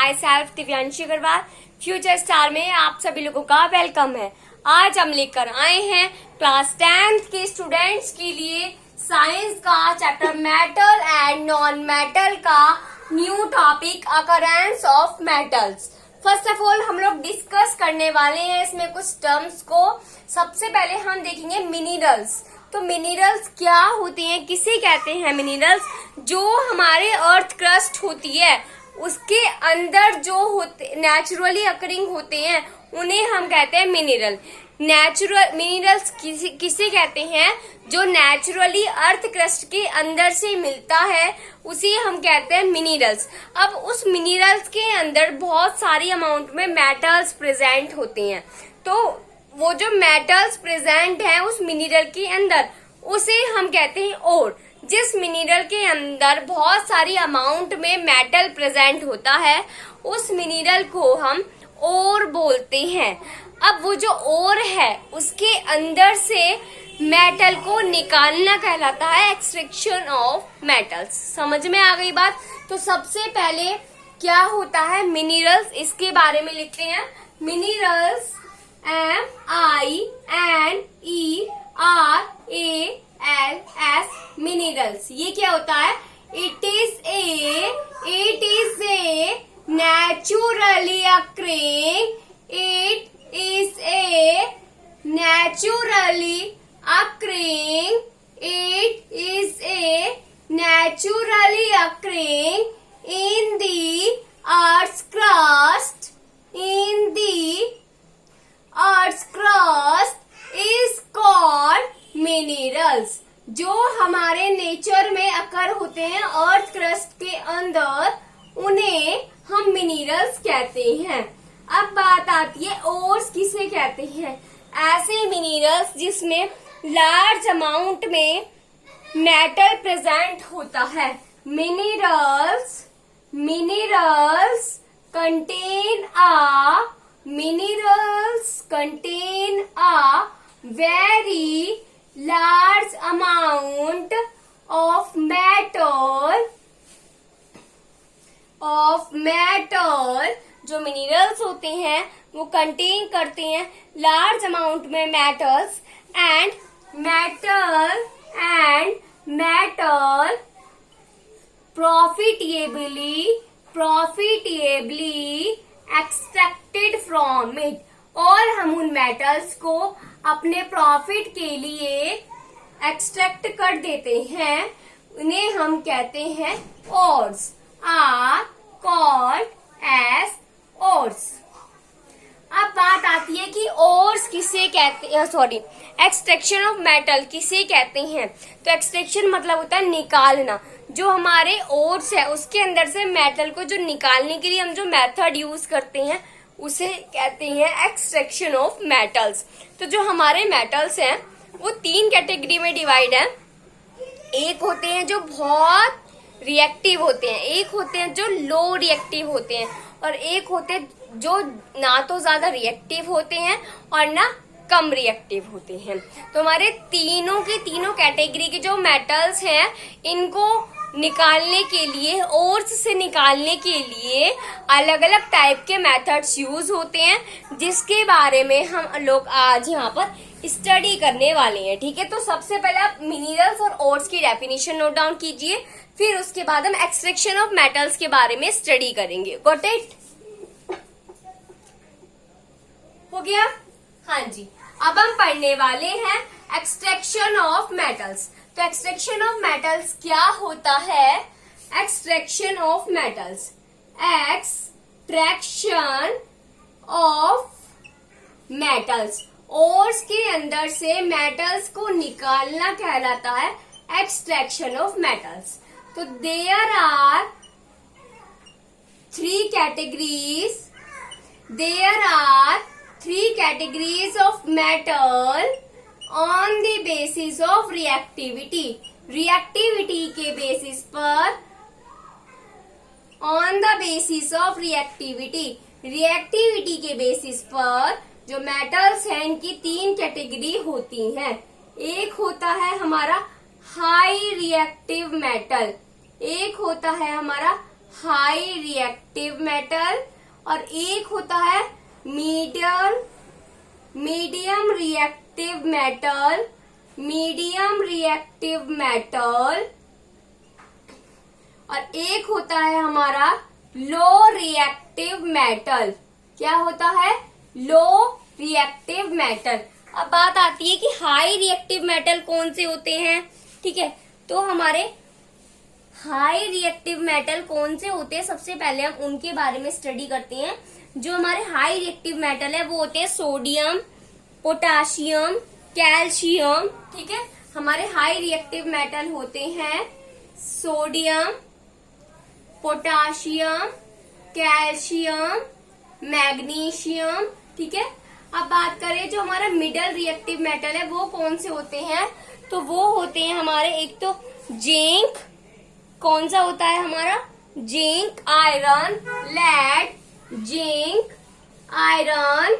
My self Divyanshi Agrawal. Future star में आप सभी लोगों का वेलकम है। आज हम लेकर आए हैं क्लास 10th के स्टूडेंट्स के लिए साइंस का chapter metal and non metal का new topic occurrence of metals. First of all हम लोग डिस्कस करने वाले हैं इसमें कुछ टर्म्स को। सबसे पहले हम देखेंगे मिनरल्स। तो मिनरल्स क्या होते हैं, किसे कहते हैं मिनरल्स? जो हमारे अर्थ क्रस्ट होती है उसके अंदर जो होते नेचुरली अकरिंग होते हैं उन्हें हम कहते हैं मिनरल। नेचुरल मिनरल्स किसे कहते हैं? जो नेचुरली अर्थ क्रस्ट के अंदर से मिलता है उसे हम कहते हैं मिनरल्स। अब उस मिनरल्स के अंदर बहुत सारी अमाउंट में मेटल्स प्रेजेंट होते हैं। तो वो जो मेटल्स प्रेजेंट है उस मिनरल के अंदर उसे हम कहते हैं ओर। जिस मिनरल के अंदर बहुत सारी अमाउंट में मेटल प्रेजेंट होता है उस मिनरल को हम ओर बोलते हैं। अब वो जो ओर है उसके अंदर से मेटल को निकालना कहलाता है एक्सट्रैक्शन ऑफ मेटल्स। समझ में आ गई बात? तो सबसे पहले क्या होता है मिनरल्स, इसके बारे में लिखते हैं। Minerals MINERALS minerals. ये क्या होता है? It is a naturally occurring in the earth's crust is called minerals। जो हमारे नेचर में अकर होते हैं अर्थ क्रस्ट के अंदर उन्हें हम मिनरल्स कहते हैं। अब बात आती है ओर्स किसे कहते हैं? ऐसे मिनरल्स जिसमें लार्ज अमाउंट में मेटल प्रेजेंट होता है। Minerals contain a very large amount of metal। जो मिनरल्स होते हैं वो कंटेन करते हैं लार्ज अमाउंट में metals and metal profitably extracted from it। और हम उन मेटल्स को अपने प्रॉफिट के लिए एक्सट्रैक्ट कर देते हैं। उन्हें हम कहते हैं ores. Are called as ores. अब बात आती है कि ओर्स किसे कहते हैं, सॉरी एक्सट्रैक्शन ऑफ मेटल किसे कहते हैं? तो एक्सट्रैक्शन मतलब होता है निकालना। जो हमारे ओर्स है उसके अंदर से मेटल को जो निकालने के लिए हम जो मेथड यूज करते हैं उसे कहते हैं एक्सट्रैक्शन ऑफ मेटल्स। तो जो हमारे मेटल्स हैं वो 3 कैटेगरी में डिवाइड है। एक होते हैं जो बहुत रिएक्टिव होते हैं, एक होते हैं जो लो रिएक्टिव होते हैं, और एक होते हैं जो ना तो ज्यादा रिएक्टिव होते हैं और ना कम रिएक्टिव होते हैं। तो हमारे तीनों कैटेगरी के जो मेटल्स हैं इनको निकालने के लिए, ओर्स से निकालने के लिए अलग अलग टाइप के मेथड्स यूज होते हैं जिसके बारे में हम लोग आज यहाँ पर स्टडी करने वाले हैं। ठीक है, तो सबसे पहले आप मिनरल्स और ओर्स की डेफिनेशन नोट डाउन कीजिए, फिर उसके बाद हम एक्सट्रैक्शन ऑफ मेटल्स के बारे में स्टडी करेंगे। Got it? हो गया? हाँ जी। अब हम पढ़ने वाले हैं एक्सट्रैक्शन ऑफ मेटल्स। तो एक्सट्रैक्शन ऑफ मेटल्स क्या होता है? Extraction of metals, extraction of metals, ores के अंदर से मेटल्स को निकालना कहलाता है एक्सट्रैक्शन ऑफ मेटल्स। तो there are 3 categories of metal on the basis of reactivity के बेसिस पर, on the basis of reactivity के बेसिस पर जो मेटल्स हैं इनकी 3 कैटेगरी होती हैं। एक होता है हमारा हाई रिएक्टिव मेटल, एक होता है हमारा हाई रिएक्टिव मेटल और एक होता है medium reactive metal, medium reactive metal, और एक होता है हमारा लो रिएक्टिव मेटल। क्या होता है? Low reactive metal. अब बात आती है कि हाई रिएक्टिव मेटल कौन से होते हैं। ठीक है, तो हमारे हाई रिएक्टिव मेटल कौन से होते हैं, सबसे पहले हम उनके बारे में स्टडी करते हैं। जो हमारे हाई रिएक्टिव मेटल है वो होते हैं सोडियम, पोटाशियम, कैल्शियम। ठीक है, हमारे हाई रिएक्टिव मेटल होते हैं सोडियम, पोटाशियम, कैल्शियम, मैग्नीशियम। ठीक है, अब बात करें जो हमारा मिडल रिएक्टिव मेटल है वो कौन से होते हैं, तो वो होते हैं हमारे एक तो जिंक, कौन सा होता है हमारा? Zinc, iron, lead, zinc, iron,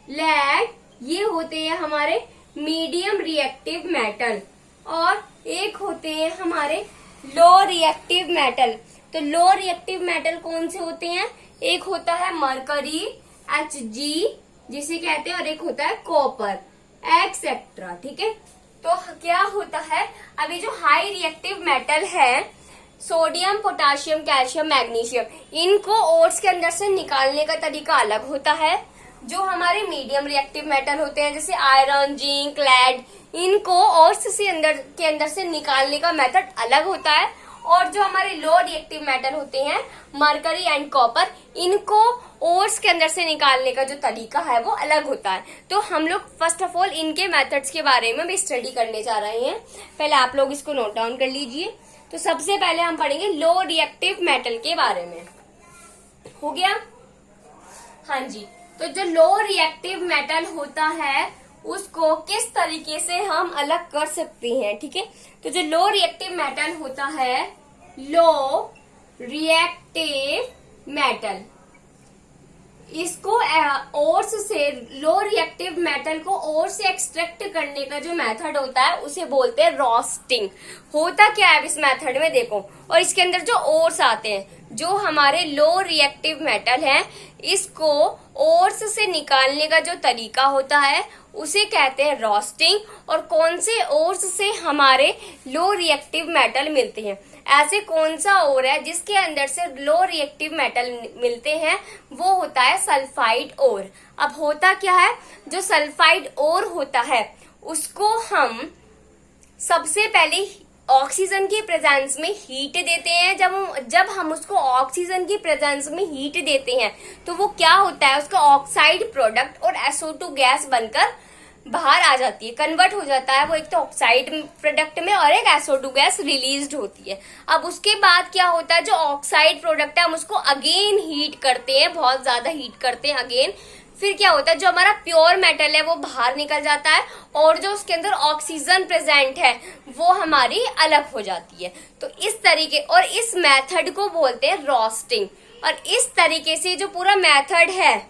lead, ये होते हैं हमारे मीडियम रिएक्टिव मेटल। और एक होते हैं हमारे लो रिएक्टिव मेटल। तो लो रिएक्टिव मेटल कौन से होते हैं? एक होता है मरकरी, Hg जिसे कहते हैं, और एक होता है कॉपर, एक्सेट्रा। ठीक है, तो क्या होता है, अभी जो हाई रिएक्टिव मेटल है सोडियम, पोटाशियम, कैल्शियम, मैग्नीशियम, इनको ओर्स के अंदर से निकालने का तरीका अलग होता है। जो हमारे मीडियम रिएक्टिव मेटल होते हैं जैसे आयरन, जिंक, लेड, इनको ओर्स से अंदर से निकालने का मेथड अलग होता है। और जो हमारे लो रिएक्टिव मेटल होते हैं मरकरी एंड कॉपर, इनको ओर्स के अंदर से निकालने का जो तरीका है वो अलग होता है। तो हम लोग फर्स्ट ऑफ ऑल इनके मेथड्स के बारे में भी स्टडी करने जा रहे हैं। पहले आप लोग इसको नोट डाउन कर लीजिए। तो सबसे पहले हम पढ़ेंगे लो रिएक्टिव मेटल के बारे में। हो गया? हाँ जी। तो जो लो रिएक्टिव मेटल होता है उसको किस तरीके से हम अलग कर सकते हैं। ठीक है, तो जो लो रिएक्टिव मेटल होता है, लो रिएक्टिव मेटल, इसको ओर्स से, लो रिएक्टिव मेटल को ओर्स से एक्सट्रैक्ट करने का जो मेथड होता है उसे बोलते हैं रोस्टिंग। होता क्या है इस मेथड में देखो, और इसके अंदर जो ओर्स आते हैं, जो हमारे लो रिएक्टिव मेटल है, इसको ओर्स से निकालने का जो तरीका होता है उसे कहते हैं रोस्टिंग। और कौन से ओर्स से हमारे लो रिएक्टिव मेटल मिलते हैं, ऐसे कौन सा ओर है जिसके अंदर से लो रिएक्टिव मेटल मिलते हैं, वो होता है सल्फाइड ओर। अब होता क्या है, जो सल्फाइड ओर होता है उसको हम सबसे पहले ऑक्सीजन की प्रेजेंस में हीट देते हैं। जब हम उसको ऑक्सीजन की प्रेजेंस में हीट देते हैं तो वो क्या होता है, उसका ऑक्साइड प्रोडक्ट और SO2 गैस बनकर बाहर आ जाती है, कन्वर्ट हो जाता है वो एक तो ऑक्साइड प्रोडक्ट में और एक SO2 गैस रिलीज होती है। अब उसके बाद क्या होता है, जो ऑक्साइड प्रोडक्ट है हम उसको अगेन हीट करते हैं, बहुत ज्यादा हीट करते हैं अगेन। फिर क्या होता है, जो हमारा प्योर मेटल है वो बाहर निकल जाता है और जो उसके अंदर ऑक्सीजन प्रेजेंट है वो हमारी अलग हो जाती है। तो इस तरीके, और इस मेथड को बोलते हैं रोस्टिंग। और इस तरीके से जो पूरा मेथड है,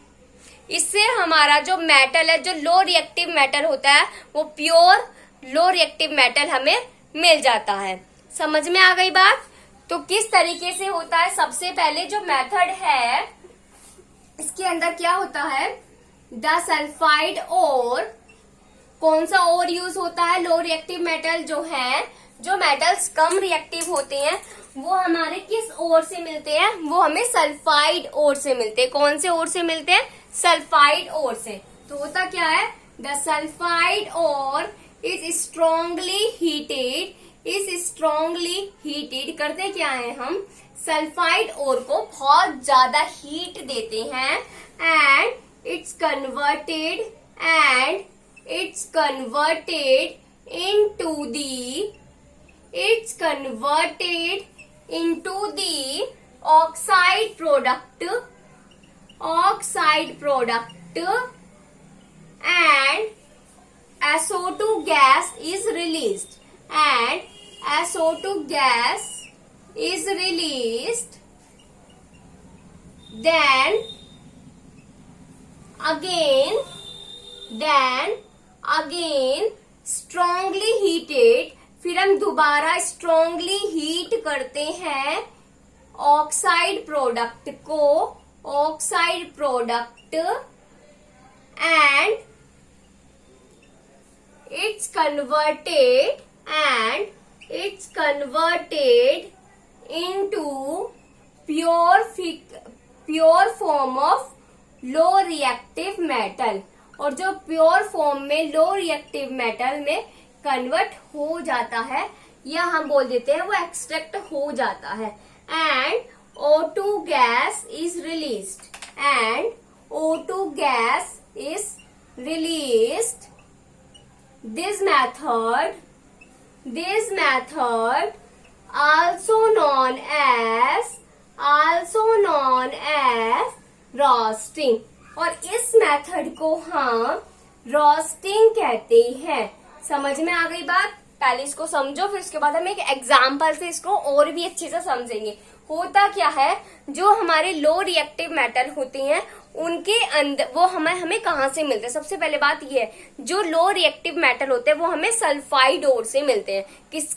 इससे हमारा जो मेटल है, जो लो रिएक्टिव मेटल होता है, वो प्योर लो रिएक्टिव मेटल हमें मिल जाता है। समझ में आ गई बात? तो किस तरीके से होता है, सबसे पहले जो मेथड है इसके अंदर क्या होता है, द सल्फाइड ओर, कौन सा ओर यूज होता है, लो रिएक्टिव मेटल जो है, जो मेटल्स कम रिएक्टिव होते हैं वो हमारे किस ओर से मिलते हैं, वो हमें सल्फाइड ओर से मिलते हैं। कौन से ओर से मिलते हैं, सल्फाइड ओर से। तो होता क्या है, the sulphide ore is strongly heated, करते क्या है, हम सल्फाइड ओर को बहुत ज्यादा हीट देते हैं and it's converted into the oxide product and SO2 gas is released, then again strongly heated, फिर हम दोबारा स्ट्रॉन्गली हीट करते हैं ऑक्साइड प्रोडक्ट को oxide product and it's converted into pure form of low reactive metal, और जो pure form में low reactive metal में कन्वर्ट हो जाता है या हम बोल देते हैं वो एक्सट्रैक्ट हो जाता है, and O2 gas is released. This method also known as roasting, और इस मेथड को हम रोस्टिंग कहते हैं. समझ में आ गई बात? पहले इसको समझो, फिर उसके बाद हम एक एग्जाम्पल से इसको और भी अच्छे से समझेंगे. होता क्या है, जो हमारे लो रिएक्टिव मेटल होते हैं उनके अंदर वो हमें कहाँ से मिलते हैं. सबसे पहले बात ये है, जो लो रिएक्टिव मेटल होते हैं वो हमें सल्फाइड ओर से मिलते हैं.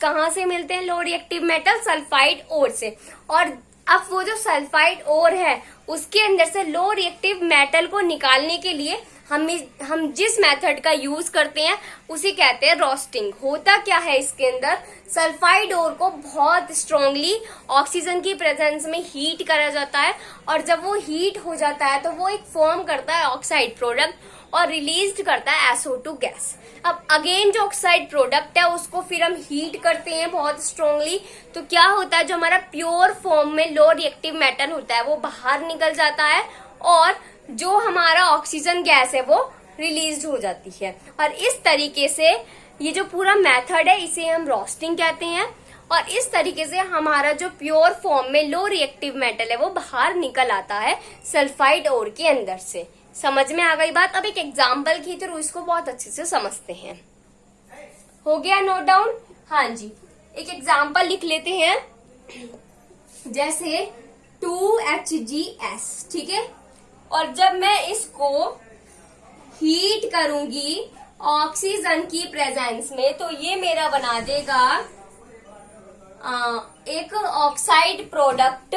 कहाँ से मिलते हैं लो रिएक्टिव मेटल? सल्फाइड ओर से. और अब वो जो सल्फाइड ओर है उसके अंदर से लो रिएक्टिव मेटल को निकालने के लिए हम जिस मेथड का यूज करते हैं उसे कहते हैं रोस्टिंग. होता क्या है, इसके अंदर सल्फाइड ओर को बहुत स्ट्रांगली ऑक्सीजन की प्रेजेंस में हीट करा जाता है, और जब वो हीट हो जाता है तो वो एक फॉर्म करता है ऑक्साइड प्रोडक्ट और रिलीज करता है SO2 गैस. अब अगेन जो ऑक्साइड प्रोडक्ट है उसको फिर हम हीट करते हैं बहुत स्ट्रांगली, तो क्या होता है, जो हमारा प्योर फॉर्म में लो रिएक्टिव मेटल होता है वो बाहर निकल जाता है, और जो हमारा ऑक्सीजन गैस है वो रिलीज हो जाती है. और इस तरीके से ये जो पूरा मेथड है इसे हम रोस्टिंग कहते हैं, और इस तरीके से हमारा जो प्योर फॉर्म में लो रिएक्टिव मेटल है वो बाहर निकल आता है सल्फाइड ओर के अंदर से. समझ में आ गई बात? अब एक एग्जाम्पल के थ्रू इसको बहुत अच्छे से समझते हैं. हो गया नोट डाउन? हाँ जी, एक एग्जाम्पल लिख लेते हैं. जैसे 2HgS, ठीक है, और जब मैं इसको हीट करूंगी ऑक्सीजन की प्रेजेंस में तो ये मेरा बना देगा एक ऑक्साइड प्रोडक्ट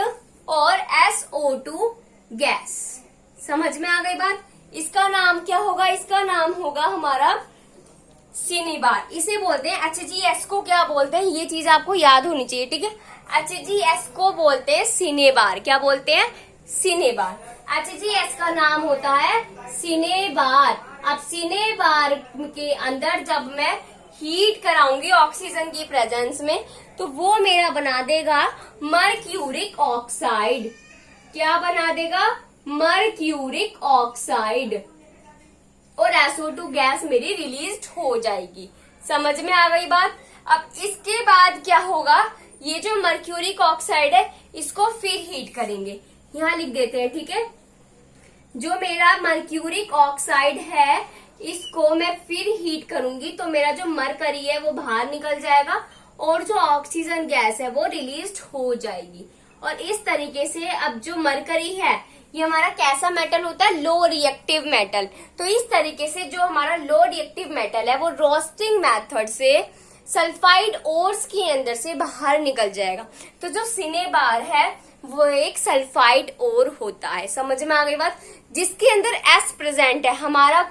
और SO2 गैस. समझ में आ गई बात? इसका नाम क्या होगा? इसका नाम होगा हमारा सिनेबार. इसे बोलते हैं HgS को क्या बोलते हैं, ये चीज आपको याद होनी चाहिए, ठीक है. HgS को बोलते हैं सिनेबार. क्या बोलते हैं? सिनेबार. HgS का नाम होता है सिनेबार. अब सिनेबार के अंदर जब मैं हीट कराऊंगी ऑक्सीजन की प्रेजेंस में तो वो मेरा बना देगा मर्क्यूरिक ऑक्साइड. क्या बना देगा? मर्क्यूरिक ऑक्साइड, और SO2 गैस मेरी रिलीज हो जाएगी. समझ में आ गई बात? अब इसके बाद क्या होगा, ये जो मर्क्यूरिक ऑक्साइड है इसको फिर हीट करेंगे. यहाँ लिख देते हैं, ठीक है. जो मेरा मर्क्यूरिक ऑक्साइड है इसको मैं फिर हीट करूंगी तो मेरा जो मरकरी है वो बाहर निकल जाएगा और जो ऑक्सीजन गैस है वो रिलीज हो जाएगी. और इस तरीके से अब जो मरकरी है ये हमारा कैसा मेटल होता है? Low reactive metal. तो इस तरीके से जो हमारा लो रिएक्टिव मेटल है वो रोस्टिंग मेथड से सल्फाइड ओर्स के अंदर से बाहर निकल जाएगा. तो जो सिनेबार है वो एक सल्फाइड ओर होता है. समझ में आ गई बात? जिसके अंदर S प्रेजेंट है. हमारा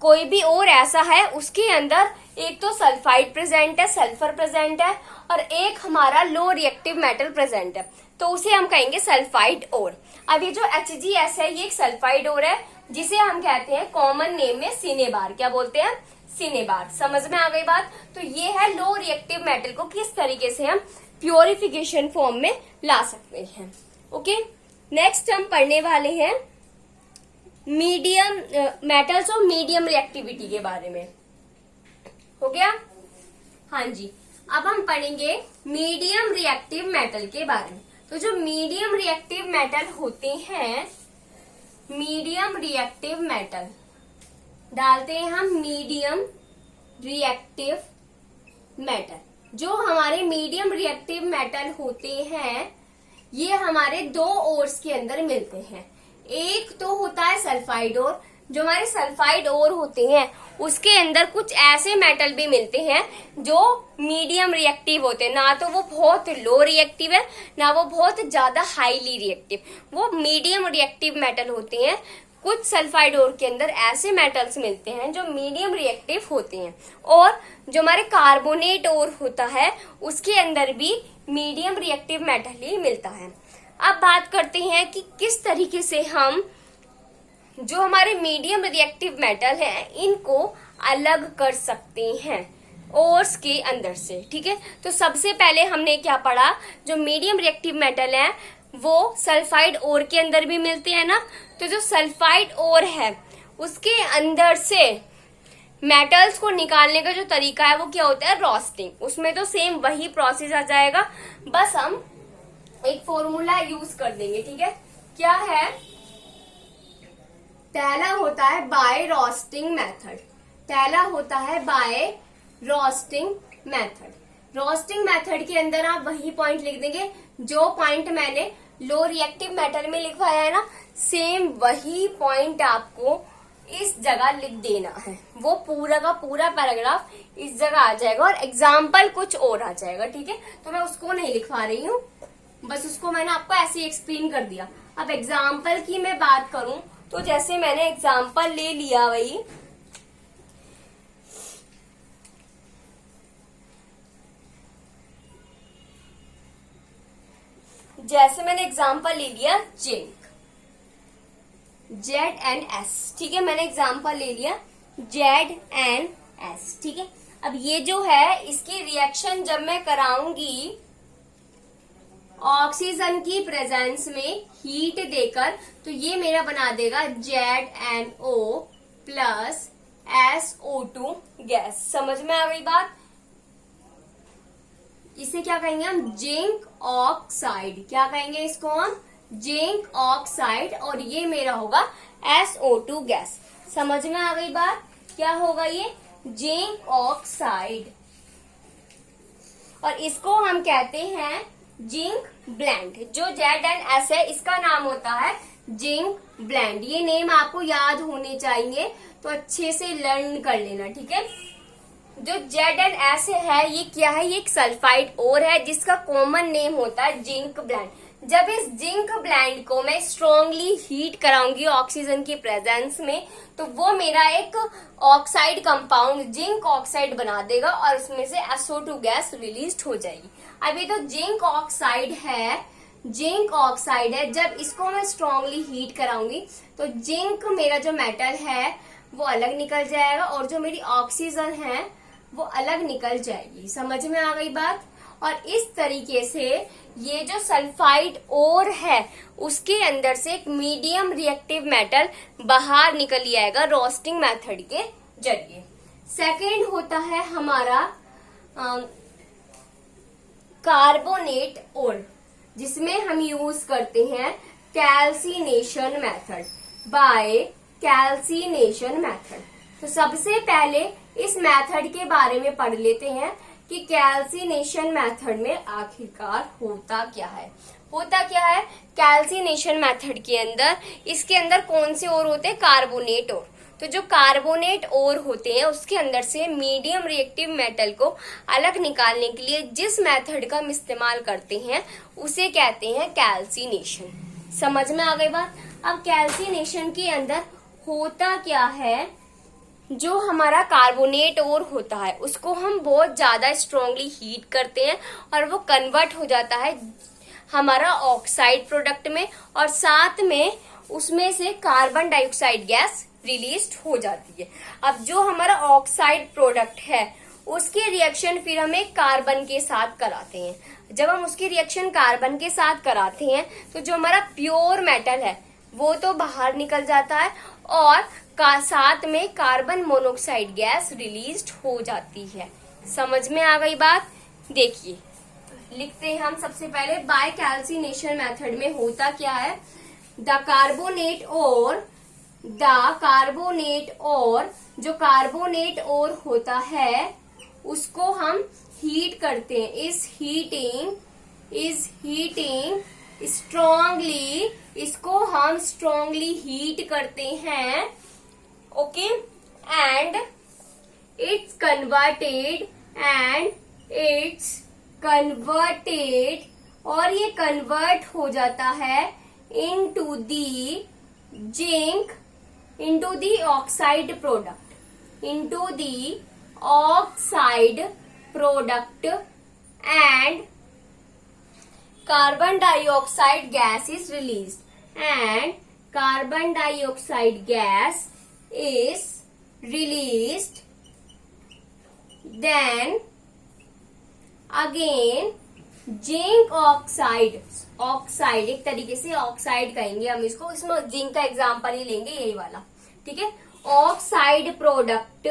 कोई भी और ऐसा है उसके अंदर एक तो सल्फाइड प्रेजेंट है, सल्फर प्रेजेंट है, और एक हमारा लो रिएक्टिव मेटल प्रेजेंट है, तो उसे हम कहेंगे सल्फाइड ओर. अब ये जो HgS है ये एक सल्फाइड ओर है जिसे हम कहते हैं कॉमन नेम में सिनेबार. क्या बोलते हैं? सिनेबार. समझ में आ गई बात? तो ये है लो रिएक्टिव मेटल को किस तरीके से हम प्योरिफिकेशन फॉर्म में ला सकते हैं. ओके, नेक्स्ट हम पढ़ने वाले हैं मीडियम मेटल्स और मीडियम रिएक्टिविटी के बारे में. हो गया? हाँ जी, अब हम पढ़ेंगे मीडियम रिएक्टिव मेटल के बारे में. तो जो मीडियम रिएक्टिव मेटल होते हैं, मीडियम रिएक्टिव मेटल डालते हैं हम मीडियम रिएक्टिव मेटल. जो हमारे मीडियम रिएक्टिव मेटल होते हैं ये हमारे दो ओर्स के अंदर मिलते हैं. एक तो होता है सल्फाइड ओर जो हमारे सल्फाइड ओर होते हैं उसके अंदर कुछ ऐसे मेटल भी मिलते हैं जो मीडियम रिएक्टिव होते हैं। ना तो वो बहुत लो रिएक्टिव है, ना वो बहुत ज्यादा हाईली रिएक्टिव, वो मीडियम रिएक्टिव मेटल होते हैं। कुछ सल्फाइड ओर के अंदर ऐसे मेटल्स मिलते हैं जो मीडियम रिएक्टिव होते हैं, और जो हमारे कार्बोनेट ओर होता है उसके अंदर भी मीडियम रिएक्टिव मेटल ही मिलता है। अब बात करते हैं कि किस तरीके से हम जो हमारे मीडियम रिएक्टिव मेटल हैं इनको अलग कर सकते हैं ओर्स के अंदर से। ठीक है, तो सबसे पहले हमने क्या पढ़ा, जो मीडियम रिएक्टिव मेटल है वो सल्फाइड ओर के अंदर भी मिलते हैं ना। तो जो सल्फाइड ओर है उसके अंदर से मेटल्स को निकालने का जो तरीका है वो क्या होता है, रोस्टिंग। उसमें तो सेम वही प्रोसेस आ जाएगा, बस हम एक फॉर्मूला यूज कर देंगे। ठीक है, क्या है, पहला होता है बाय रोस्टिंग मेथड। पहला होता है by roasting method. Roasting method के अंदर आप वही पॉइंट लिख देंगे जो पॉइंट मैंने लो रिएक्टिव मेटल में लिखवाया है ना, सेम वही पॉइंट आपको इस जगह लिख देना है। वो पूरा का पूरा पैराग्राफ इस जगह आ जाएगा और एग्जाम्पल कुछ और आ जाएगा। ठीक है, तो मैं उसको नहीं लिखवा रही हूँ, बस उसको मैंने आपको ऐसे ही एक्सप्लेन कर दिया। अब एग्जाम्पल की मैं बात करूं तो जैसे मैंने एग्जाम्पल ले लिया वही, जैसे मैंने एग्जाम्पल ले लिया जिंक, ZnS। ठीक है, मैंने एग्जाम्पल ले लिया ZnS। ठीक है, अब ये जो है इसकी रिएक्शन जब मैं कराऊंगी ऑक्सीजन की प्रेजेंस में हीट देकर, तो ये मेरा बना देगा ZnO प्लस SO2 गैस। समझ में आ गई बात। इसे क्या कहेंगे हम, जिंक ऑक्साइड। क्या कहेंगे इसको हम, जिंक ऑक्साइड, और ये मेरा होगा SO2 गैस। समझ में आ गई बात, क्या होगा ये, जिंक ऑक्साइड। और इसको हम कहते हैं जिंक ब्लेंड। जो ZnS है इसका नाम होता है जिंक ब्लेंड। ये नेम आपको याद होने चाहिए, तो अच्छे से लर्न कर लेना। ठीक है, जो ZnS है ये क्या है, ये एक सल्फाइड ओर है जिसका कॉमन नेम होता है जिंक ब्लेंड। जब इस जिंक ब्लेंड को मैं स्ट्रॉन्गली हीट कराऊंगी ऑक्सीजन की प्रेजेंस में, तो वो मेरा एक ऑक्साइड कंपाउंड जिंक ऑक्साइड बना देगा और उसमें से SO2 गैस रिलीज हो जाएगी। अभी तो जिंक ऑक्साइड है, जिंक ऑक्साइड है, जब इसको मैं स्ट्रॉन्गली हीट कराऊंगी तो जिंक मेरा जो मेटल है वो अलग निकल जाएगा और जो मेरी ऑक्सीजन है वो अलग निकल जाएगी। समझ में आ गई बात। और इस तरीके से ये जो सल्फाइड ओर है उसके अंदर से एक मीडियम रिएक्टिव मेटल बाहर निकल आएगा रोस्टिंग मेथड के जरिए। सेकेंड होता है हमारा कार्बोनेट ओर, जिसमें हम यूज करते हैं calcination method, by calcination method. तो सबसे पहले इस मेथड के बारे में पढ़ लेते हैं कि कैल्सिनेशन मेथड में आखिरकार होता क्या है। होता क्या है कैल्सिनेशन मेथड के अंदर, इसके अंदर कौन से ओर होते हैं, कार्बोनेट ओर। तो जो कार्बोनेट ओर होते हैं उसके अंदर से मीडियम रिएक्टिव मेटल को अलग निकालने के लिए जिस मेथड का हम इस्तेमाल करते हैं उसे कहते हैं कैल्सिनेशन। समझ में आ गई बात। अब कैल्सिनेशन के अंदर होता क्या है, जो हमारा कार्बोनेट ओर होता है उसको हम बहुत ज्यादा स्ट्रांगली हीट करते हैं और वो कन्वर्ट हो जाता है हमारा ऑक्साइड प्रोडक्ट में, और साथ में उसमें से कार्बन डाइऑक्साइड गैस रिलीज हो जाती है। अब जो हमारा ऑक्साइड प्रोडक्ट है उसकी रिएक्शन फिर हमें कार्बन के साथ कराते हैं। जब हम उसकी रिएक्शन कार्बन के साथ कराते हैं तो जो हमारा प्योर मेटल है वो तो बाहर निकल जाता है और साथ में कार्बन मोनोऑक्साइड गैस रिलीज हो जाती है। समझ में आ गई बात। देखिए लिखते हैं हम सबसे पहले बाय कैल्सिनेशन मेथड में होता क्या है, द कार्बोनेट और जो कार्बोनेट और होता है उसको हम हीट करते हैं। इज हीटिंग स्ट्रांगली, इसको हम स्ट्रांगली हीट करते हैं ओके, एंड इट्स कन्वर्टेड और ये कन्वर्ट हो जाता है into the zinc, into the oxide product and carbon dioxide gas is released, then again zinc oxide एक तरीके से ऑक्साइड कहेंगे हम इसको, इसमें जिंक का एग्जांपल ही लेंगे यही वाला, ठीक है। Oxide product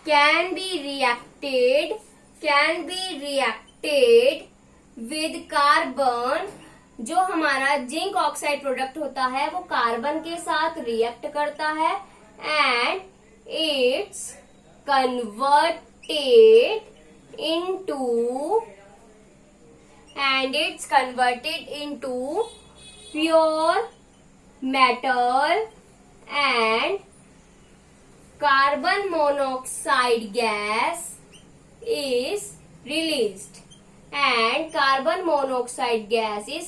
can be reacted with carbon. जो हमारा जिंक ऑक्साइड प्रोडक्ट होता है वो कार्बन के साथ रिएक्ट करता है and it's converted into pure metal and carbon monoxide gas is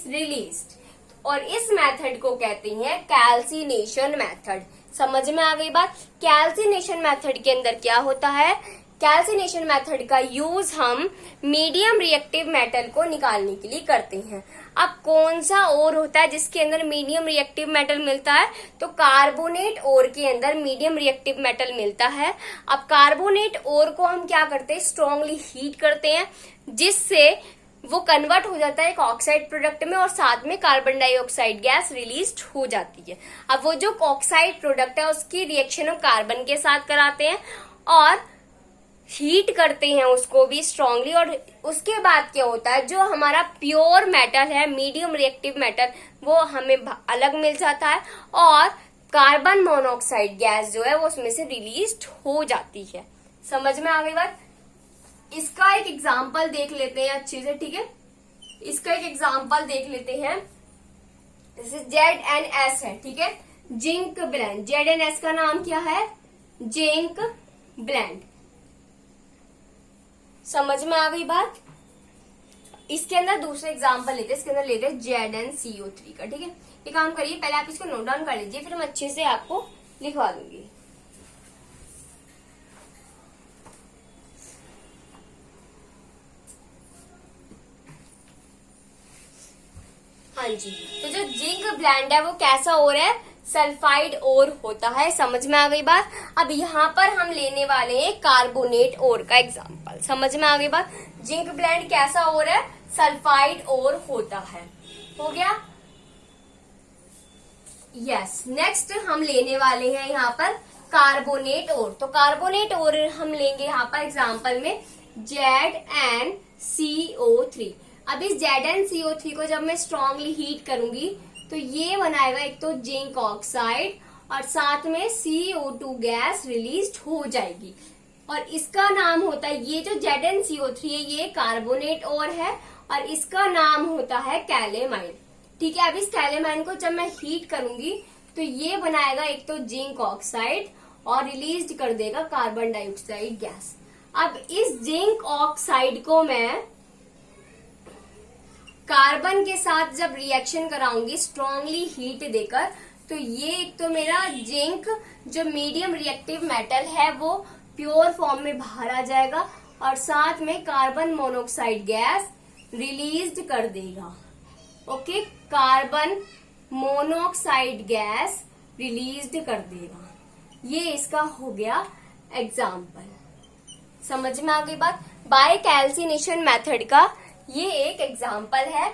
released, और इस मेथड को कहते हैं कैल्सिनेशन मेथड। समझ में आ गई बात। कैल्सिनेशन मेथड के अंदर क्या होता है, कैल्सिनेशन मेथड का यूज हम मीडियम रिएक्टिव मेटल को निकालने के लिए करते हैं। अब कौन सा ओर होता है जिसके अंदर मीडियम रिएक्टिव मेटल मिलता है, तो कार्बोनेट ओर के अंदर मीडियम रिएक्टिव मेटल मिलता है। अब कार्बोनेट ओर को हम क्या करते हैं, स्ट्रांगली हीट करते हैं, जिससे वो कन्वर्ट हो जाता है एक ऑक्साइड प्रोडक्ट में और साथ में कार्बन डाइऑक्साइड गैस रिलीज हो जाती है। अब वो जो ऑक्साइड प्रोडक्ट है उसकी रिएक्शन हम कार्बन के साथ कराते हैं और हीट करते हैं उसको भी स्ट्रांगली, और उसके बाद क्या होता है, जो हमारा प्योर मेटल है मीडियम रिएक्टिव मेटल वो हमें अलग मिल जाता है और कार्बन मोनोऑक्साइड गैस जो है वो उसमें से रिलीज हो जाती है। समझ में आ गई बात। इसका एक एग्जाम्पल देख लेते हैं अच्छे से, ठीक है। इसका एक एग्जाम्पल देख लेते हैं, जैसे ZnS है, ठीक है, जिंक ब्लेंड। ZnS का नाम क्या है, जिंक ब्लेंड। समझ में आ गई बात। इसके अंदर दूसरे एग्जाम्पल लेते हैं, इसके अंदर लेते हैं ZnCO3 का, ठीक है। ये काम करिए, पहले आप इसको नोट डाउन कर लीजिए, फिर मैं अच्छे से आपको लिखवा दूंगी। हाँ जी, तो जो जिंक ब्लेंड है वो कैसा ओर है, सल्फाइड ओर होता है। समझ में आ गई बात। अब यहाँ पर हम लेने वाले हैं कार्बोनेट ओर का एग्जांपल। समझ में आ गई बात। जिंक ब्लेंड कैसा ओर है, सल्फाइड ओर होता है। हो गया। यस, नेक्स्ट हम लेने वाले हैं यहाँ पर कार्बोनेट ओर। तो कार्बोनेट ओर हम लेंगे यहाँ पर एग्जाम्पल में ZnCO3। अब इस ZnCO3 को जब मैं स्ट्रांगली हीट करूंगी तो ये बनाएगा एक तो जिंक ऑक्साइड और साथ में CO2 गैस रिलीज हो जाएगी, और इसका नाम होता है, ये जो ZnCO3 है ये कार्बोनेट ओर है और इसका नाम होता है कैलेमाइन। ठीक है। अब इस कैलेमाइन को जब मैं हीट करूंगी तो ये बनाएगा एक तो जिंक ऑक्साइड और रिलीज कर देगा कार्बन डाइऑक्साइड गैस। अब इस जिंक ऑक्साइड को मैं कार्बन के साथ जब रिएक्शन कराऊंगी स्ट्रांगली हीट देकर, तो ये एक तो मेरा जिंक जो मीडियम रिएक्टिव मेटल है वो प्योर फॉर्म में बाहर आ जाएगा और साथ में कार्बन मोनोऑक्साइड गैस रिलीज कर देगा। Okay, carbon monoxide gas release कर देगा। ये इसका हो गया एग्जाम्पल। समझ में आ गई बात। बाय कैल्सिनेशन मेथड का ये एक एग्जाम्पल है।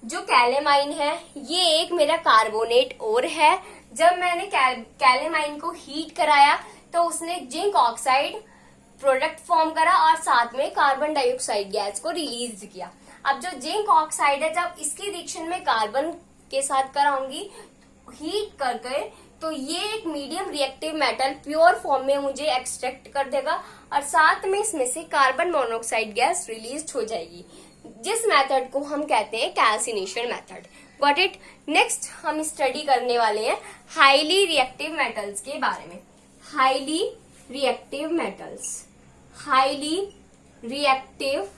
जो कैलेमाइन है ये एक मेरा कार्बोनेट ओर है। जब मैंने कैलेमाइन को हीट कराया तो उसने जिंक ऑक्साइड प्रोडक्ट फॉर्म करा और साथ में कार्बन डाइऑक्साइड गैस को रिलीज किया। अब जो जिंक ऑक्साइड है जब इसकी रिएक्शन में कार्बन के साथ कराऊंगी हीट करके, तो ये एक medium reactive metal pure form में मुझे एक्सट्रैक्ट कर देगा और साथ में इसमें से कार्बन मोनोऑक्साइड गैस रिलीज हो जाएगी, जिस मेथड को हम कहते हैं calcination method. Got it. Next हम स्टडी करने वाले हैं हाईली रिएक्टिव मेटल्स के बारे में। Highly reactive metals, highly reactive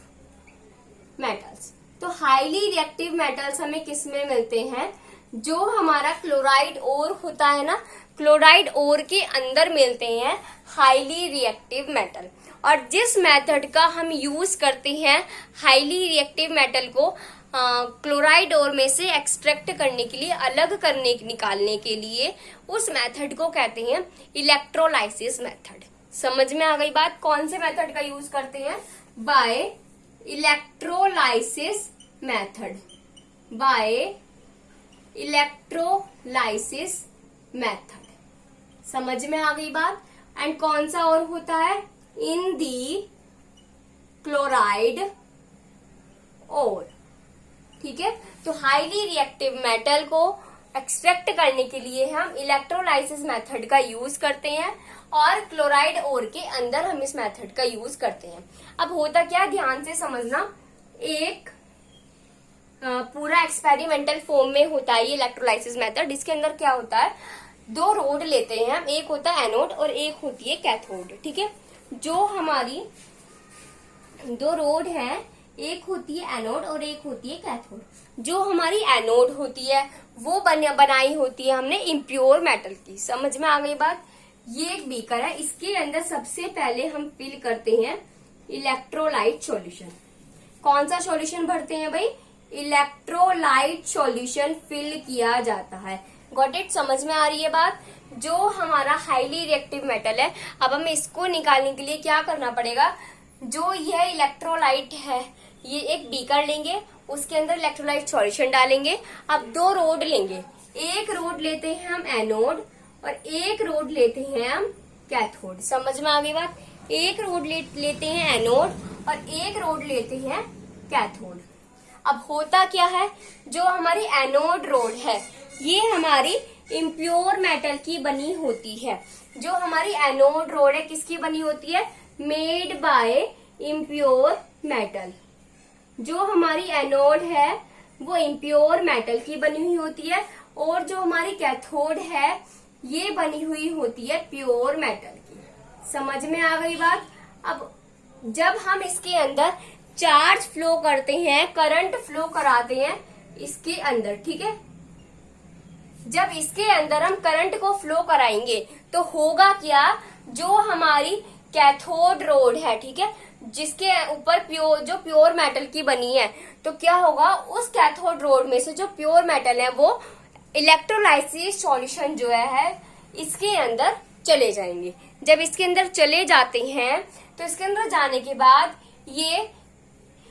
metals. तो हाईली रिएक्टिव मेटल्स हमें किस में मिलते हैं? जो हमारा क्लोराइड ओर होता है ना, क्लोराइड ओर के अंदर मिलते हैं हाईली रिएक्टिव मेटल। और जिस मेथड का हम यूज करते हैं हाईली रिएक्टिव मेटल को क्लोराइड ओर में से एक्सट्रैक्ट करने के लिए, अलग करने निकालने के लिए, उस मेथड को कहते हैं इलेक्ट्रोलाइसिस मेथड। समझ में आ गई बात? कौन से मेथड का यूज करते हैं? By electrolysis method, by electrolysis method. समझ में आ गई बात? एंड कौन सा और होता है? इन दी क्लोराइड ओर। ठीक है, तो हाईली रिएक्टिव मेटल को एक्सट्रैक्ट करने के लिए हम इलेक्ट्रोलाइसिस मेथड का यूज करते हैं और क्लोराइड ओर के अंदर हम इस मेथड का यूज करते हैं। अब होता क्या, ध्यान से समझना, एक पूरा एक्सपेरिमेंटल फॉर्म में होता है ये इलेक्ट्रोलाइसिस मेथड। इसके अंदर क्या होता है, दो रोड लेते हैं हम, एक होता है एनोड और एक होती है कैथोड। ठीक है, जो हमारी दो रोड है, एक होती है एनोड और एक होती है कैथोड। जो हमारी एनोड होती है वो बनाई होती है हमने इम्प्योर मेटल की। समझ में आ गई बात? ये एक बीकर है, इसके अंदर सबसे पहले हम फिल करते हैं इलेक्ट्रोलाइट सॉल्यूशन। कौन सा सॉल्यूशन भरते हैं भाई? इलेक्ट्रोलाइट सॉल्यूशन फिल किया जाता है। Got it? समझ में आ रही है बात? जो हमारा हाईली रिएक्टिव मेटल है, अब हमें इसको निकालने के लिए क्या करना पड़ेगा? जो यह इलेक्ट्रोलाइट है, ये एक बीकर लेंगे, उसके अंदर इलेक्ट्रोलाइट सॉल्यूशन डालेंगे। अब दो रोड लेंगे, एक रोड लेते हैं हम एनोड और एक रोड लेते हैं हम कैथोड। समझ में आ गई बात? एक रोड लेते हैं एनोड और एक रोड लेते हैं कैथोड। अब होता क्या है, जो हमारी एनोड रोड है ये हमारी इम्प्योर मेटल की बनी होती है। जो हमारी एनोड रोड है किसकी बनी होती है? Made by impure metal. जो हमारी एनोड है वो इम्प्योर मेटल की बनी हुई होती है और जो हमारी कैथोड है ये बनी हुई होती है प्योर मेटल की। समझ में आ गई बात? अब जब हम इसके अंदर चार्ज फ्लो करते हैं, करंट फ्लो कराते हैं इसके अंदर, ठीक है, जब इसके अंदर हम करंट को फ्लो कराएंगे तो होगा क्या, जो हमारी कैथोड रोड है, ठीक है, जिसके ऊपर जो प्योर मेटल की बनी है, तो क्या होगा, उस कैथोड रोड में से जो प्योर मेटल है वो इलेक्ट्रोलाइसिस सॉल्यूशन जो है इसके अंदर चले जाएंगे। जब इसके अंदर चले जाते हैं तो इसके अंदर जाने के बाद ये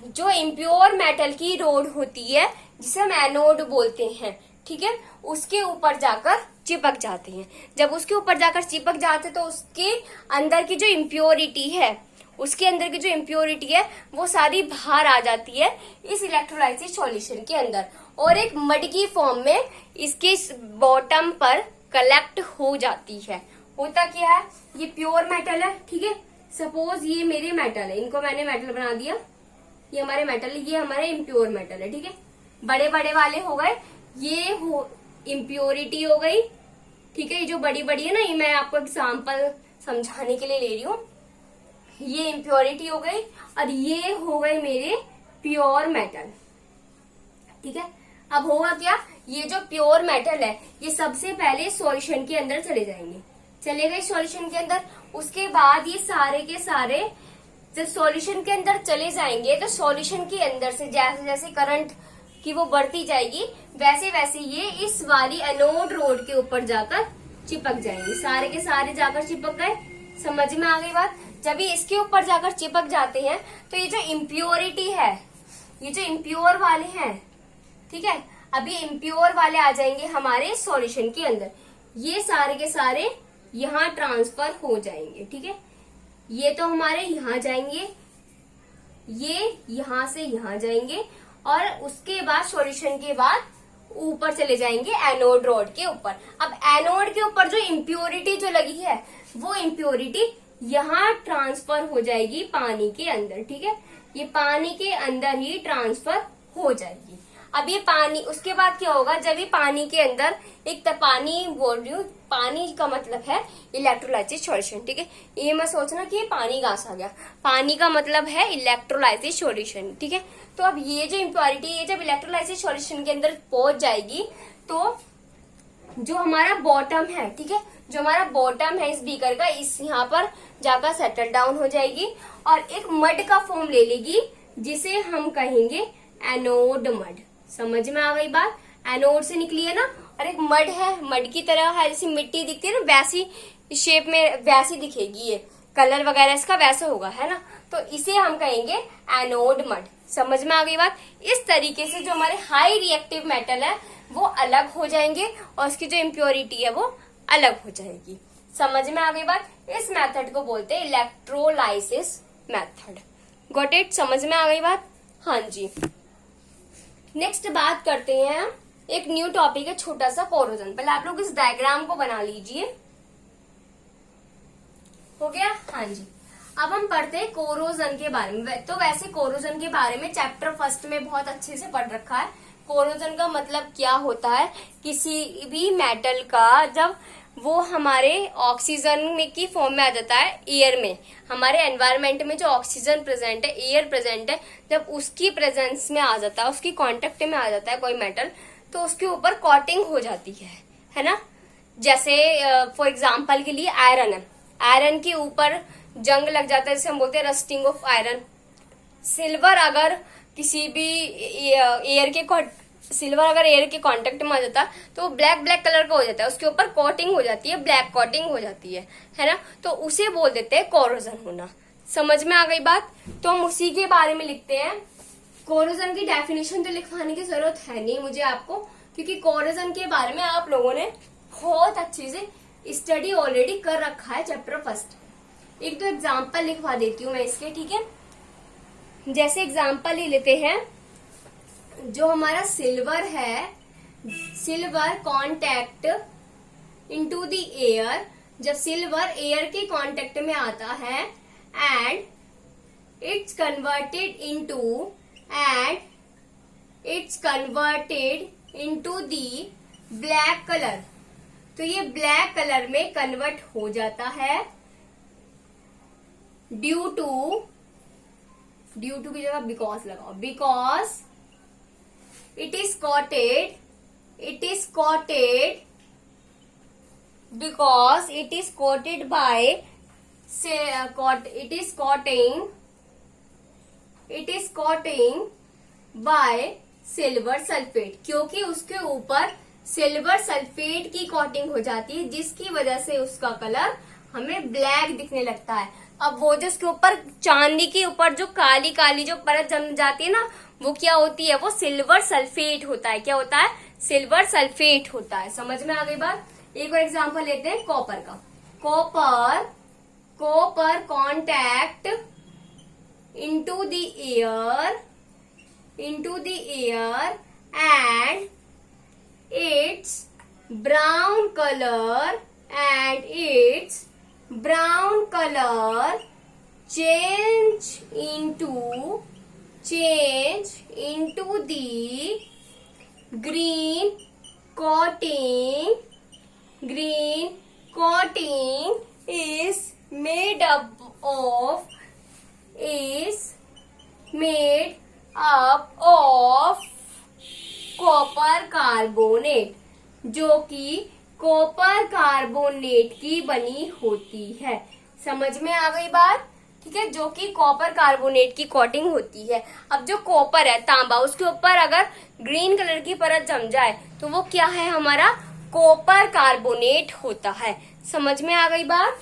जो इम्प्योर मेटल की रोड होती है जिसे हम एनोड बोलते हैं, ठीक है, उसके ऊपर जाकर चिपक जाते हैं। जब उसके ऊपर जाकर चिपक जाते हैं तो उसके अंदर की जो इम्प्योरिटी है, उसके अंदर की जो इम्प्योरिटी है वो सारी बाहर आ जाती है इस इलेक्ट्रोलाइसिस सॉल्यूशन के अंदर और एक मड की फॉर्म में इसके बॉटम पर कलेक्ट हो जाती है। होता क्या है, ये प्योर मेटल है, ठीक है, सपोज ये मेरे मेटल है, इनको मैंने मेटल बना दिया, ये हमारे मेटल है, ये हमारे इम्प्योर मेटल है, ठीक है, बड़े बड़े वाले हो गए, ये हो इम्प्योरिटी हो गई, ठीक है, ये जो बड़ी बड़ी है ना, ये मैं आपको एग्जाम्पल समझाने के लिए ले रही हूँ, ये इम्प्योरिटी हो गई और ये हो गए मेरे प्योर मेटल, ठीक है। अब होगा क्या, ये जो प्योर मेटल है ये सबसे पहले सॉल्यूशन के अंदर चले जाएंगे, चले गए सॉल्यूशन के अंदर, उसके बाद ये सारे के सारे जब सॉल्यूशन के अंदर चले जाएंगे तो सॉल्यूशन के अंदर से जैसे जैसे करंट की वो बढ़ती जाएगी वैसे वैसे ये इस वाली एनोड रोड के ऊपर जाकर चिपक जाएंगे, सारे के सारे जाकर चिपक गए। समझ में आ गई बात? जब ये इसके ऊपर जाकर चिपक जाते हैं तो ये जो इम्प्योरिटी है, ये जो इम्प्योर वाले हैं, ठीक है, अब ये इम्प्योर वाले आ जाएंगे हमारे सॉल्यूशन के अंदर, ये सारे के सारे यहाँ ट्रांसफर हो जाएंगे, ठीक है, ये तो हमारे यहाँ जाएंगे, ये यहाँ से यहाँ जाएंगे और उसके बाद सॉल्यूशन के बाद ऊपर चले जाएंगे एनोड रोड के ऊपर। अब एनोड के ऊपर जो इम्प्योरिटी जो लगी है वो इम्प्योरिटी यहाँ ट्रांसफर हो जाएगी पानी के अंदर, ठीक है, ये पानी के अंदर ही ट्रांसफर हो जाएगी। अब ये पानी, उसके बाद क्या होगा, जब ये पानी के अंदर एक पानी बोल रही हूँ, पानी का मतलब है इलेक्ट्रोलाइसिस सॉल्यूशन, ठीक है। ये मत सोचना कि ये पानी कहाँ से आ गया, पानी का मतलब है इलेक्ट्रोलाइसिस सॉल्यूशन, ठीक है। तो अब ये जो इम्प्योरिटी ये जब इलेक्ट्रोलाइसिस सॉल्यूशन के अंदर पहुंच जाएगी तो जो हमारा बॉटम है, ठीक है, जो हमारा बॉटम है इस बीकर का, इस यहाँ पर जाकर सेटल डाउन हो जाएगी और एक मड का फॉर्म ले लेगी जिसे हम कहेंगे एनोड मड। समझ में आ गई बात, एनोड से निकली है ना, और एक मड है, मड की तरह है, जैसी मिट्टी दिखती है ना वैसी शेप में वैसी दिखेगी, ये कलर वगैरह इसका वैसा होगा, है ना। तो इसे हम कहेंगे एनोड मड। समझ में आ गई बात। इस तरीके से जो हमारे हाई रिएक्टिव मेटल है वो अलग हो जाएंगे और इसकी जो इम्प्योरिटी है वो अलग हो जाएगी। समझ में आ गई बात। इस मेथड को बोलते हैं इलेक्ट्रोलाइसिस मेथड। गॉट इट, समझ में आ गई बात। हाँ जी, नेक्स्ट बात करते हैं, एक न्यू टॉपिक है छोटा सा कोरोजन। पहले आप लोग इस डायग्राम को बना लीजिए, हो गया। हाँ जी, अब हम पढ़ते हैं कोरोजन के बारे में। तो वैसे कोरोजन के बारे में चैप्टर फर्स्ट में बहुत अच्छे से पढ़ रखा है। कोरोजन का मतलब क्या होता है, किसी भी मेटल का जब वो हमारे ऑक्सीजन में की फॉर्म में आ जाता है, एयर में, हमारे एनवायरमेंट में जो ऑक्सीजन प्रेजेंट है, एयर प्रेजेंट है, जब उसकी प्रेजेंस में आ जाता है, उसकी कांटेक्ट में आ जाता है कोई मेटल, तो उसके ऊपर कोटिंग हो जाती है ना। जैसे फॉर एग्जांपल के लिए आयरन है, आयरन के ऊपर जंग लग जाता है, जैसे हम बोलते हैं रस्टिंग ऑफ आयरन। सिल्वर अगर किसी भी सिल्वर अगर एयर के कांटेक्ट में आ जाता तो वो ब्लैक ब्लैक कलर का हो जाता है, उसके ऊपर कोटिंग हो जाती है, ब्लैक कोटिंग हो जाती है ना। तो उसे बोल देते हैं कोरोजन होना। समझ में आ गई बात। तो हम उसी के बारे में लिखते हैं। कोरोजन की डेफिनेशन तो लिखवाने की जरूरत है नहीं मुझे आपको, क्योंकि कोरोजन के बारे में आप लोगों ने बहुत अच्छे से स्टडी ऑलरेडी कर रखा है चैप्टर फर्स्ट। एक दो एग्जाम्पल लिखवा देती हूँ मैं इसके, ठीक है। जैसे एग्जाम्पल ही लेते हैं, जो हमारा सिल्वर है, silver contact into the air, जब सिल्वर एयर के कांटेक्ट में आता है and it's converted into the black colour, तो ये ब्लैक कलर में कन्वर्ट हो जाता है ड्यू टू की जगह बिकॉज लगाओ, because it is coated because it is coated by it is coating by silver sulphate, क्योंकि उसके ऊपर सिल्वर सल्फेट की कोटिंग हो जाती है, जिसकी वजह से उसका कलर हमें ब्लैक दिखने लगता है। अब वो जो उसके ऊपर चांदी के ऊपर जो काली काली जो परत जम जाती है ना, वो क्या होती है, वो सिल्वर सल्फेट होता है। क्या होता है, सिल्वर सल्फेट होता है। समझ में आ गई बात। एक और एग्जांपल लेते हैं कॉपर का। Copper contact into the air and it's brown colour change into the green coating is made up of copper carbonate, जो कि कॉपर कार्बोनेट की बनी होती है। समझ में आ गई बात, ठीक है, जो कि कॉपर कार्बोनेट की कोटिंग होती है। अब जो कॉपर है, तांबा, उसके ऊपर अगर ग्रीन कलर की परत जम जाए तो वो क्या है, हमारा कॉपर कार्बोनेट होता है। समझ में आ गई बात।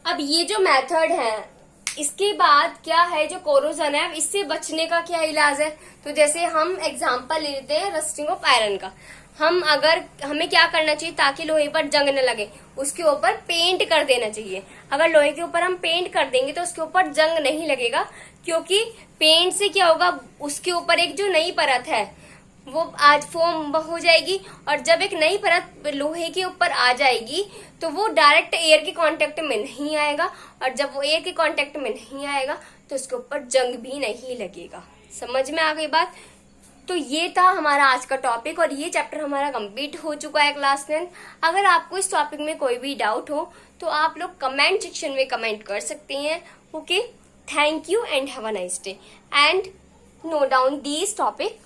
अब ये जो मेथड है, इसके बाद क्या है, जो कोरोजन है, इससे बचने का क्या इलाज है। तो जैसे हम एग्जांपल लेते हैं रस्टिंग ऑफ आयरन का। हमें क्या करना चाहिए, ताकि लोहे पर जंग न लगे, उसके ऊपर पेंट कर देना चाहिए। अगर लोहे के ऊपर हम पेंट कर देंगे तो उसके ऊपर जंग नहीं लगेगा, क्योंकि पेंट से क्या होगा, उसके ऊपर एक जो नई परत है वो आज फॉर्म हो जाएगी, और जब एक नई परत लोहे के ऊपर आ जाएगी तो वो डायरेक्ट एयर के कांटेक्ट में नहीं आएगा, और जब वो एयर के कांटेक्ट में नहीं आएगा तो उसके ऊपर जंग भी नहीं लगेगा। समझ में आ गई बात? तो ये था हमारा आज का टॉपिक और ये चैप्टर हमारा कंप्लीट हो चुका है क्लास 10। अगर आपको इस टॉपिक में कोई भी डाउट हो तो आप लोग कमेंट सेक्शन में कमेंट कर सकते हैं। Okay, thank you and have a nice day and note down these topic